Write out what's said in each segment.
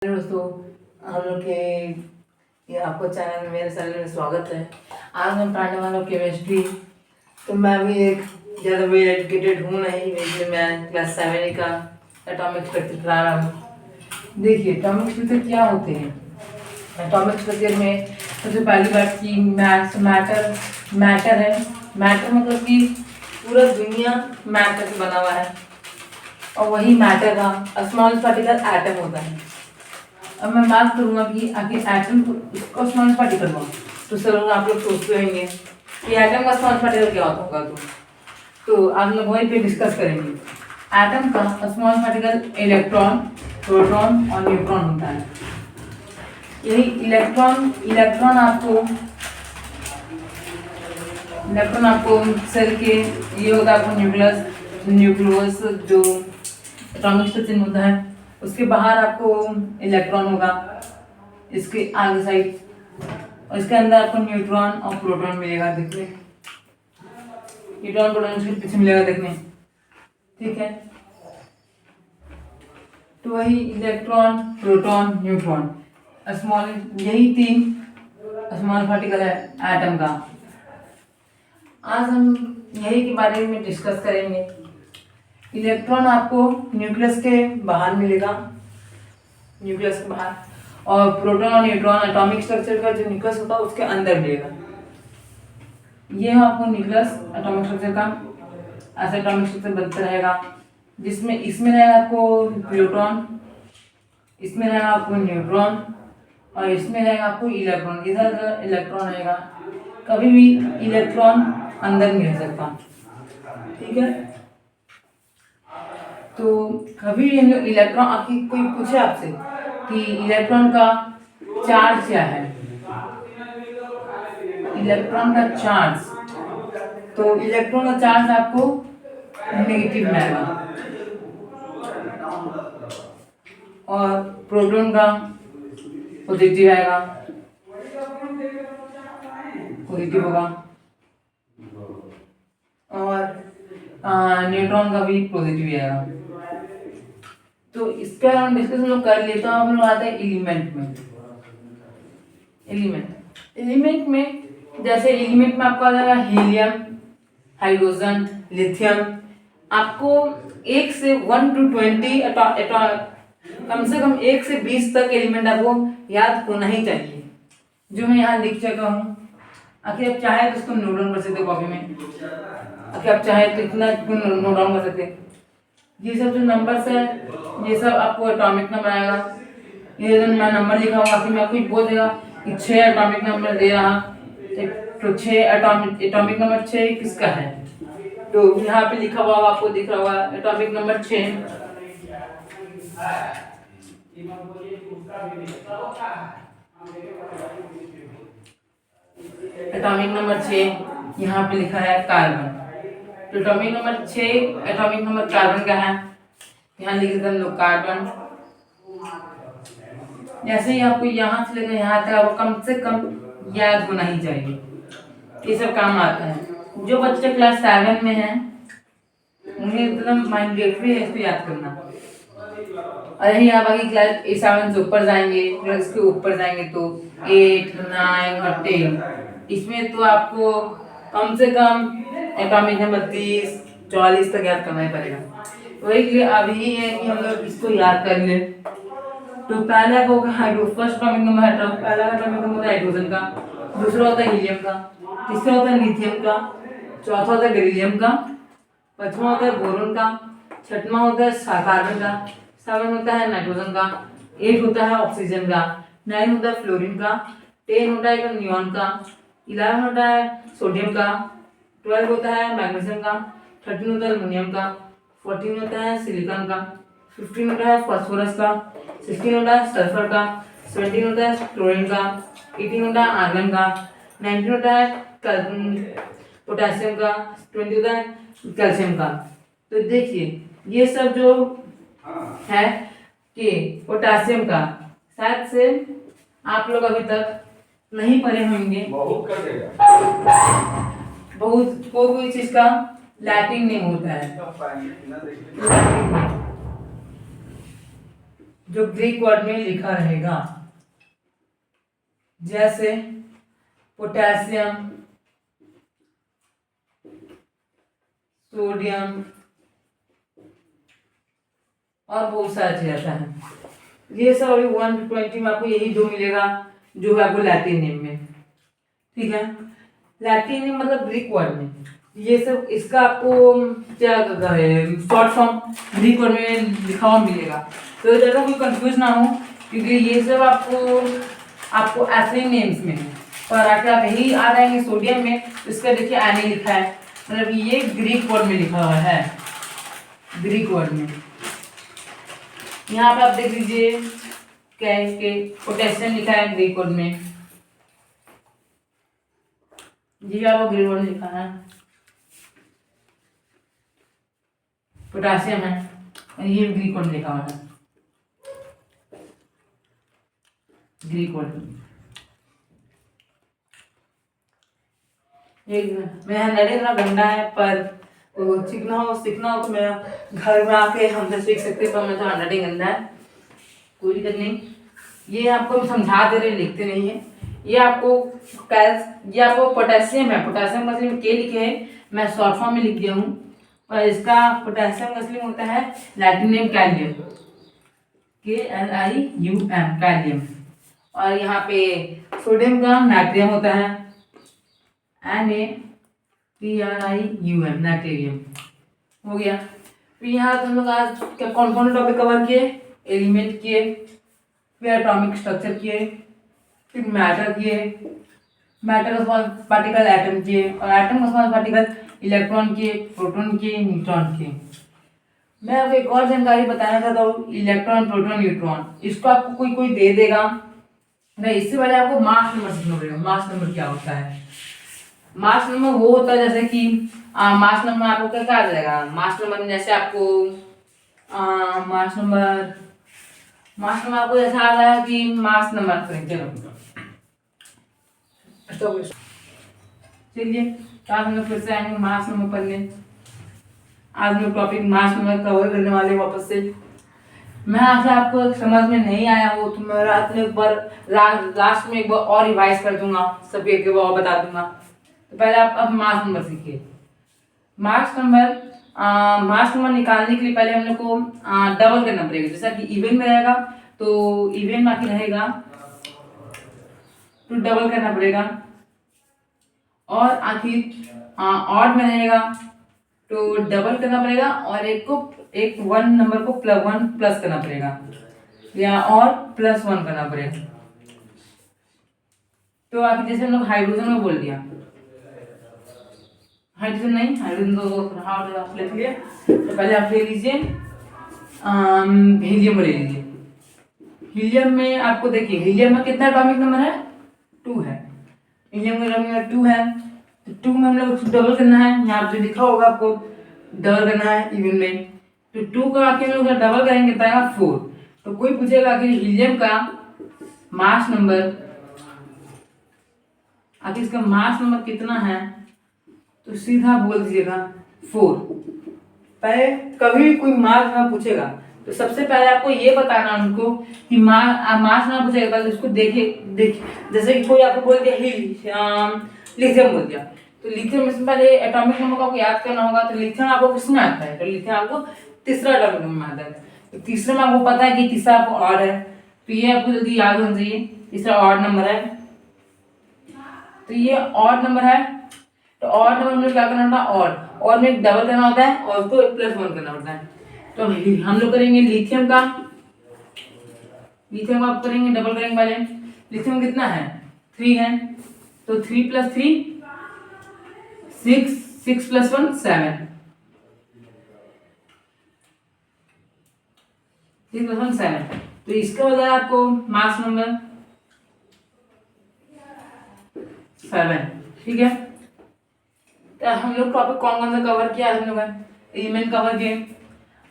दोस्तों, हम लोग के ये आपको चैनल में मेरे चैनल में स्वागत है। आज हम पढ़ने वालों केमिस्ट्री। तो मैं अभी एक ज़्यादा वेल एजुकेटेड हूँ नहीं, इसलिए मैं क्लास 7 का एटॉमिक स्ट्रक्चर पढ़ा रहा हूँ। देखिए एटॉमिक स्ट्रक्चर क्या होते हैं। एटॉमिक स्ट्रक्चर में सबसे पहली बात की मैटर है। मैटर मतलब कि पूरा दुनिया मैटर से बना हुआ है और वही मैटर का स्मॉल पार्टिकल एटम होता है। अब मैं बात करूंगा कि आखिर एटम को स्मॉल पार्टिकल हुआ तो सर आप लोग सोचते होंगे कि एटम का स्मॉल पार्टिकल क्या होता होगा। तो आप लोग वहीं पे डिस्कस करेंगे। एटम का स्मॉल पार्टिकल इलेक्ट्रॉन, प्रोटॉन और न्यूट्रॉन होता है। यही इलेक्ट्रॉन आपको सेल के ये होता है आपको न्यूक्लियस जो एटॉमिक स्ट्रक्चर होता है उसके बाहर आपको इलेक्ट्रॉन होगा इसके आगे साइड, और इसके अंदर आपको न्यूट्रॉन और प्रोटॉन मिलेगा देखने। न्यूट्रॉन प्रोटॉन इसके पीछे मिलेगा देखने, ठीक है। तो वही इलेक्ट्रॉन, प्रोटॉन, न्यूट्रॉन स्मॉल, यही 3 स्मॉल पार्टिकल है एटम का। आज हम यही के बारे में डिस्कस करेंगे। इलेक्ट्रॉन आपको न्यूक्लियस के बाहर मिलेगा, न्यूक्लियस के बाहर, और प्रोटॉन और न्यूट्रॉन एटॉमिक स्ट्रक्चर का जो न्यूक्लियस होता है उसके अंदर मिलेगा। ये है आपको न्यूक्लियस एटॉमिक स्ट्रक्चर का। ऐसा एटॉमिक स्ट्रक्चर बनता रहेगा जिसमें इसमें रहेगा आपको प्रोटॉन, इसमें रहेगा आपको न्यूट्रॉन और इसमें रहेगा आपको इलेक्ट्रॉन। इधर इलेक्ट्रॉन रहेगा, कभी भी इलेक्ट्रॉन अंदर नहीं रह सकता, ठीक है। तो कभी इलेक्ट्रॉन आपकी कोई पूछे आपसे कि इलेक्ट्रॉन का चार्ज क्या है, इलेक्ट्रॉन का चार्ज, तो इलेक्ट्रॉन का चार्ज आपको नेगेटिव आएगा और प्रोटॉन का पॉजिटिव आएगा, पॉजिटिव होगा, और न्यूट्रॉन का भी पॉजिटिव आएगा। तो इसका हम डिस्कशन लोग कर लिए। तो हम लोग आते हैं एलिमेंट में। एलिमेंट में जैसे एलिमेंट में आपको आ जाएगा हीलियम, हाइड्रोजन, लिथियम। आपको 1 से 1 to 20 कम से कम 1 से 20 तक एलिमेंट आपको याद होना ही चाहिए, जो मैं यहाँ लिख चुका हूँ। आखिर आप चाहे तो इसको नोट डाउन कर सकते कॉपी में, आखिर आप चाहे तो इतना नोट डाउन कर सकते। ये सब जो नंबर्स है ये सब आपको एटॉमिक नंबर आएगा। ये जो मैं नंबर लिखा हुआ आखिर में आपको बोल देगा कि 6 एटॉमिक नंबर दे रहा, तो 6 एटॉमिक नंबर 6 किसका है। तो यहाँ पे लिखा हुआ आपको दिख रहा होगा एटॉमिक नंबर 6। एटॉमिक नंबर 6 यहाँ पे लिखा है कार्बन। तो atomic number 6 atomic number carbon का है, यहाँ लिख देते हैं लोग कार्बन। जैसे ही आपको यहाँ से लेकर यहाँ तक आपको कम से कम याद होना ही चाहिए, ये सब काम आता है। जो बच्चे क्लास 7 में हैं उन्हें एकदम माइंडेटरी है इसको याद करना। और यही आप आगे क्लास 7 से ऊपर जाएंगे, प्लस के ऊपर जाएंगे तो 8, 9 और 10, इसमें तो आपको कम से कम एटॉमिक नंबर 30, 44 तक याद करना ही पड़ेगा। वही लिए अभी है कि हम लोग इसको याद कर ले। तो पहला होगा फर्स्ट एटॉमिक नंबर है, पहला एटॉमिक नंबर है हाइड्रोजन का, दूसरा होता है हीलियम का, तीसरा होता है लिथियम का, चौथा होता है बेरिलियम का, पांचवा होता है बोरोन का, छठवां होता है कार्बन का, 7 होता है नाइट्रोजन का, 8 होता है ऑक्सीजन का, 9 होता है फ्लोरीन का, 10 होता है नियॉन का, 11 होता है सोडियम का, 12 होता है मैग्नीशियम का, 13 होता है एल्युमिनियम का, 14 होता है सिलिकॉन का, 15 होता है फास्फोरस का, 16 होता है सल्फर का, 17 होता है क्लोरीन का, 18 होता है आर्गन का, 19 होता है पोटेशियम का, 20 होता है कैल्शियम का। तो देखिए ये सब जो है कि पोटेशियम का शायद से आप लोग अभी तक नहीं पढ़े होंगे, बहुत कोई चीज का लैटिन नेम होता है। जो ग्रीक वर्ड में लिखा रहेगा, जैसे पोटेशियम, सोडियम और बहुत सारा चीज आता है। ये सब अभी 120 में आपको यही दो मिलेगा जो है आपको लैटिन नेम में, ठीक है। लैटिन नेम मतलब ग्रीक वर्ड में ये सब, इसका आपको क्या शॉर्ट फॉर्म ग्रीक वर्ड में लिखा हुआ मिलेगा, तो ज़्यादा कोई कंफ्यूज ना हो, क्योंकि ये सब आपको ऐसे ही नेम्स में पर आके आप यही आ जाएंगे सोडियम में, इसका देखिए एन लिखा है, मतलब ये ग्रीक वर्ड में लिखा हुआ है, ग्रीक वर्ड में। यहाँ पे आप देख लीजिए क्या है, इसके पोटेशियम लिखा है ग्रीक वर्ड में, जी आपको ग्रीक वर्ड में लिखा है, पोटेशियम है, ये ग्रीक वर्ड में लिखा हुआ है, ग्रीक वर्ड में। मेरा हैंडराइटिंग इतना गंदा है, पर सीखना हो तो मेरा घर में आके हम तो सीख सकते हैं, पर मेरा हैंडराइटिंग गंदा है, कोई दिक्कत नहीं। ये आपको हम समझा दे रहे, लिखते नहीं है। ये आपको पोटेशियम है, पोटेशियम का असली में के लिखे है, मैं शॉर्ट फॉर्म में लिख दिया हूँ, और इसका पोटेशियम का असली में होता है लैटिन नेम कैलियम, KLIUM कैलियम। और यहाँ पे सोडियम का नाइट्रियम होता है, NaTrium नाइट्रियम, हो गया। फिर यहाँ तो हम लोग आज क्या कौन कौन टॉपिक कवर किए, एलिमेंट किए, फिर एटॉमिक स्ट्रक्चर किए, फिर मैटर किए, मैटर का स्मॉल पार्टिकल एटम किए, और एटम का स्मॉल पार्टिकल इलेक्ट्रॉन किए, प्रोटॉन किए, न्यूट्रॉन किए। मैं आपको एक और जानकारी बताना चाहता हूँ, इलेक्ट्रॉन, प्रोटॉन, न्यूट्रॉन, इसको आपको कोई दे देगा नहीं, इससे पहले आपको मास नंबर सीखना पड़ेगा। मास नंबर क्या होता है? मास नंबर वो होता है जैसे कि मास नंबर आपको क्या आ जाएगा, मास नंबर में जैसे आपको मास नंबर आपको जैसा आ रहा है कि मास नंबर चलिए, तो आज हम लोग फिर से आएंगे मास नंबर पढ़ने। आज हम लोग टॉपिक मास नंबर कवर करने वाले वापस से। मैं आज आपको समझ में नहीं आया हो तो मैं रात में एक बार लास्ट में एक बार और रिवाइज कर दूंगा, सभी एक बार और बता दूंगा। तो पहले आप अब मास नंबर सीखिए। मास नंबर निकालने के लिए पहले हम लोग को डबल करना पड़ेगा। जैसा कि इवन में रहेगा तो इवन में आके रहेगा तो डबल करना पड़ेगा, और आखिर ऑड में रहेगा तो डबल करना पड़ेगा, और एक वन नंबर को +1 प्लस करना पड़ेगा, या और +1 करना पड़ेगा। तो आखिर जैसे हम लोग हाइड्रोजन में बोल दिया, हाइड्रोजन को लिख लिया, तो पहले आप ले लीजिए हीलियम ले लीजिए। हीलियम में आपको देखिए, हीलियम में कितना एटॉमिक नंबर है, 2 है। हीलियम का एटॉमिक नंबर 2 है, तो 2 में हम लोग डबल करना है, यहाँ पे लिखा होगा आपको डबल करना है इवन में, तो 2 का आखिर हम लोग डबल करेंगे तो आएगा 4। तो कोई पूछेगा कि हीलियम का मास नंबर, आखिर इसका मास नंबर कितना है, तो सीधा बोल दीजिएगा 4। पहले कभी कोई मास नंबर पूछेगा तो सबसे पहले आपको ये बताना उनको कि मास नंबर पूछेगा, पहले उसको देखिए जैसे कि कोई आपको बोल दिया लिथियम बोल दिया, तो लिथियम में पहले एटॉमिक नंबर को आपको याद करना होगा। तो लिथियम आपको किसमें आता है, तो लिथियम आपको तीसरा एटॉमिक नंबर में आता है। तो तीसरे में आपको पता है कि तीसरा आपको ऑड है, तो ये आपको जल्दी याद होना चाहिए, तीसरा ऑड नंबर है। तो ये ऑड नंबर है, तो ऑड नंबर में क्या करना होता है, ऑड में डबल करना होता है और उसको +1 करना होता है। तो हम लोग करेंगे लिथियम का आप करेंगे डबल करेंगे पहले। लिथियम कितना है, 3 है, तो 3 + 3 6, 6 + 1 7, 6 + 1 7। तो इसका हो जाएगा आपको मास नंबर 7, ठीक है। तो हम लोग टॉपिक कौन कौन सा कवर किया हम लोगों ने, एलिमेंट कवर किए,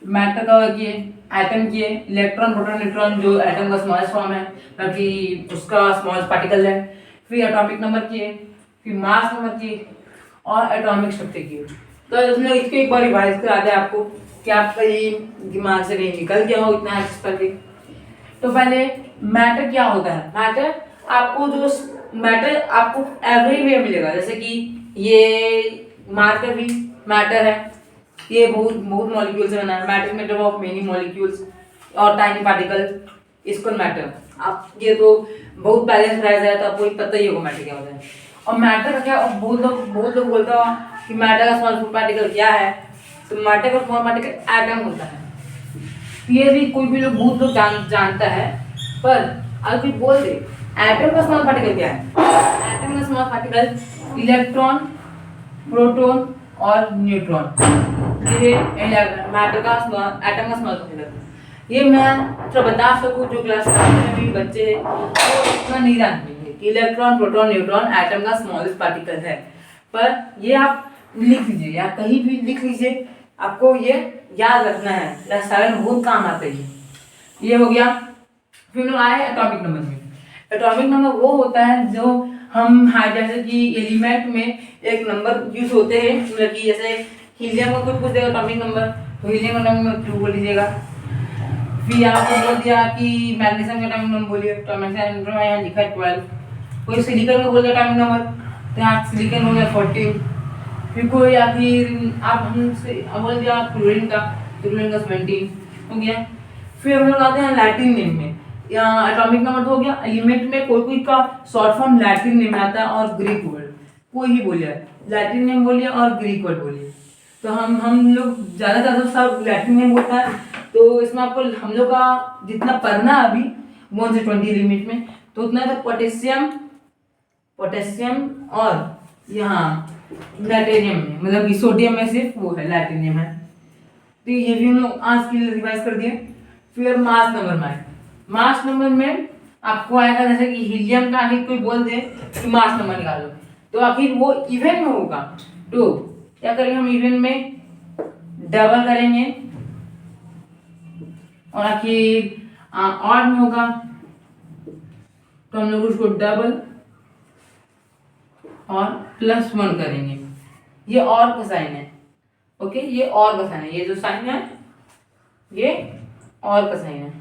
मैटर कवर किए, एटम किए, इलेक्ट्रॉन, प्रोटॉन, न्यूट्रॉन जो एटम का स्मॉलेस्ट फॉर्म है बाकी उसका स्मॉलेस्ट पार्टिकल है, फिर एटॉमिक नंबर किए, फिर मास नंबर किए, और एटॉमिक स्ट्रक्चर किए। तो इसमें इसको एक बार रिवाइज करा दे आपको कि आपका ये दिमाग से कहीं निकल गया हो इतना एक्सरसाइज करके। तो पहले मैटर क्या होता है। मैटर आपको जो मैटर आपको एवरी वे मिलेगा, जैसे कि ये मार्कर भी मैटर है, ये बहुत बहुत मॉलिक्यूल से बना है। Matter made of many molecules और टाइनी पार्टिकल, इसको मैटर। आप ये तो बहुत पहले से पढ़ाया जाता है, आपको पता ही होगा मैटर क्या होता है। और मैटर का क्या, बहुत लोग बोलते हो कि मैटर का स्मॉल पार्टिकल क्या है, तो मैटर का स्मॉल पार्टिकल एटम होता है। ये भी कोई भी लोग बहुत लोग जानता है, पर अगर कोई बोल दे एटम का स्मॉल पार्टिकल क्या है, एटम का स्मॉल पार्टिकल इलेक्ट्रॉन, प्रोटॉन और न्यूट्रॉन, ये मैटर का एटम का स्मॉल पार्टिकल। ये मैं थोड़ा बता सकूं, जो क्लास में भी बच्चे हैं वो इतना नहीं जानते हैं कि इलेक्ट्रॉन, प्रोटॉन, न्यूट्रॉन एटम का स्मॉलेस्ट पार्टिकल है। पर ये आप लिख लीजिए या कहीं भी लिख लीजिए, आपको ये याद रखना है, क्लास 7 में बहुत काम आते हैं। ये हो गया। फिर आए एटॉमिक नंबर में। एटॉमिक नंबर वो होता है जो हम जैसे कि एलिमेंट में एक नंबर यूज होते हैं, मतलब कि जैसे हीलियम का कुछ देगा एटॉमिक नंबर, तो हीलियम का नंबर 2 बोल लीजिएगा। फिर आपको बोल दिया कि मैग्नीशियम का एटॉमिक नंबर बोलिए, तो मैग्नीशियम नंबर यहाँ लिखा है 12। कोई सिलिकॉन का बोल दिया एटॉमिक नंबर, तो यहाँ सिलिकॉन हो गया 14। फिर कोई या फिर आप हमसे बोल दिया क्लोरीन का, तो क्लोरीन का 17 हो गया। फिर हम लोग आते हैं लैटिन नेम में। यहाँ एटॉमिक नंबर तो हो गया, एलिमेंट में कोई कोई का शॉर्ट फॉर्म लैटिन नेम आता है और ग्रीक वर्ड, कोई ही बोलिए, लैटिन नेम बोलिए और ग्रीक वर्ड बोलिए। तो हम लोग ज़्यादा सब लैटिन नेम बोलता है। तो इसमें आपको हम लोग का जितना पढ़ना अभी 1 से 20 लिमिट में, तो उतना तो पोटेशियम और यहाँ लैटिनियम में, मतलब कि सोडियम में सिर्फ वो है लैटिनियम है। तो ये भी हम लोग आज के लिए रिवाइज कर दिए। फिर मास नंबर में आए। मास नंबर में आपको आएगा जैसे कि हीलियम का आखिर कोई बोल दे कि मास नंबर निकालो, तो आखिर वो इवन में होगा। तो क्या करेंगे हम, इवन में डबल करेंगे, और आखिर ऑड में होगा तो हम लोग उसको डबल और +1 करेंगे। ये और का साइन है, ओके, ये और का साइन है, ये जो साइन है ये और का साइन है।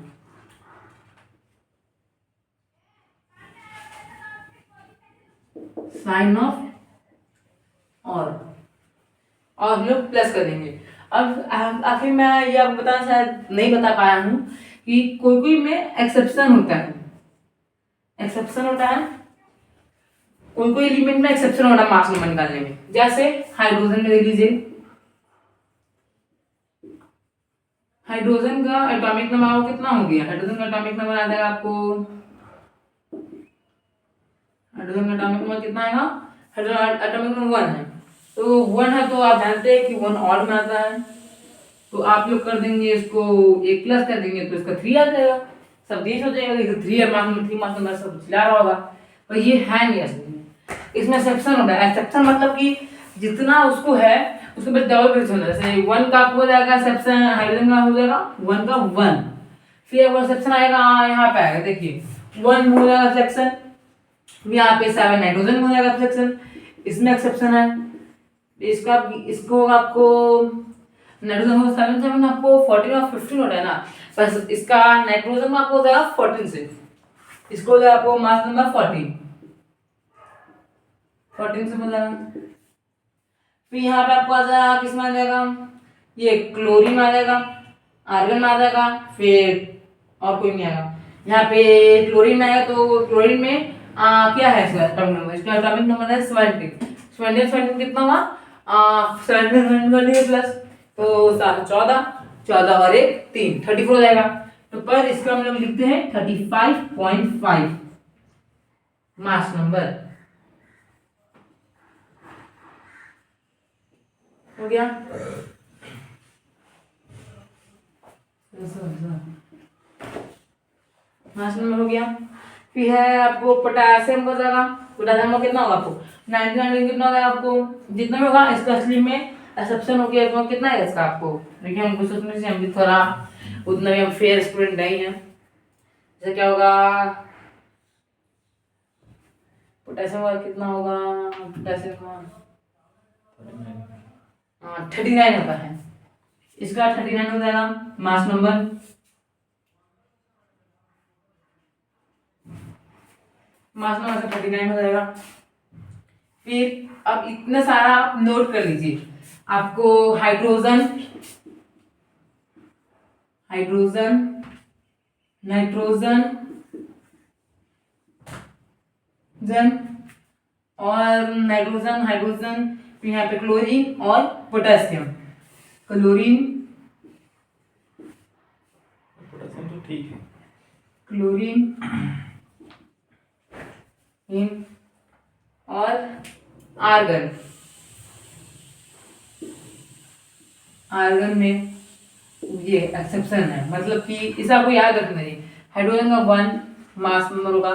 साइन ऑफ और हम लोग प्लस कर देंगे। अब आखिर मैं ये आपको बता शायद नहीं बता पाया हूँ कि कोई कोई में एक्सेप्शन होता है, एक्सेप्शन होता है, कोई कोई एलिमेंट में एक्सेप्शन होता है मास नंबर निकालने में। जैसे हाइड्रोजन में देख लीजिए, हाइड्रोजन का एटॉमिक नंबर कितना हो गया, हाइड्रोजन का एटॉमिक नंबर आ जाएगा आपको, हाइड्रोजन का एटॉमिक नंबर कितना आएगा, हाइड्रोजन एटॉमिक नंबर 1 है, तो 1 है, तो आप जानते हैं कि 1 ऑड में आता है, तो आप लोग कर देंगे इसको 1 प्लस कर देंगे तो इसका 3 आ जाएगा, सब 20 हो जाएगा। देखिए 3 है, मास नंबर 3 मास नंबर सब चिल्ला रहा होगा, पर ये है नहीं असल में, इसमें एक्सेप्शन होता है। एक्सेप्शन मतलब कि जितना उसको है उसके बाद डबल प्लस होना है। जैसे 1 का आपको हो जाएगा एक्सेप्शन, हाइड्रोजन का हो जाएगा 1 का 1, फिर एक एक्सेप्शन आएगा यहाँ पे आएगा, देखिए 1 हो जाएगा एक्सेप्शन, यहाँ पे 7 नाइट्रोजन हो जाएगा एक्सेप्शन, इसमें एक्सेप्शन है। इसका इसको आपको नाइट्रोजन को 7 आपको 14 और 15 होता है ना, बस इसका नाइट्रोजन में आपको हो जाएगा 14 से, इसको हो जाएगा आपको मास नंबर 14 से मिल जाएगा। फिर यहाँ पे आपको आ जाएगा, किस में आ जाएगा, ये क्लोरीन में आ जाएगा, आर्गन में आ जाएगा, फिर और कोई नहीं आएगा। यहाँ पे क्लोरीन में आएगा, तो क्लोरीन में क्या है इसका एटॉमिक नंबर, इसका एटॉमिक नंबर है 17 कितना हुआ, 17 प्लस तो 14 और 1 3 34 हो जाएगा। तो पर इसका हम लोग लिखते हैं 35.5 मास नंबर हो गया। मास नंबर हो गया। फिर है आपको पोटेशियम का जगह, पोटेशियम का कितना होगा आपको 99 कितना होगा आपको, जितना भी होगा इसका असली में एक्सेप्शन हो गया, तो कितना है इसका आपको, देखिए हमको सोचने से हम भी थोड़ा उतना भी हम फेयर स्टूडेंट नहीं है। जैसे क्या होगा, पोटेशियम का कितना होगा, पोटेशियम का 39 होता है, इसका 39 हो जाएगा मास नंबर। मास नंबर से 49 हो जाएगा। फिर अब इतना सारा आप नोट कर लीजिए। आपको हाइड्रोजन, हाइड्रोजन, नाइट्रोजन जन और नाइट्रोजन, हाइड्रोजन, फिर यहाँ पे क्लोरीन और पोटेशियम। क्लोरीन, पोटेशियम तो ठीक है। क्लोरीन और आर्गन। आर्गन में ये एक्सेप्शन है, मतलब कि इसे आपको याद रखना है। हाइड्रोजन का 1 मास नंबर होगा,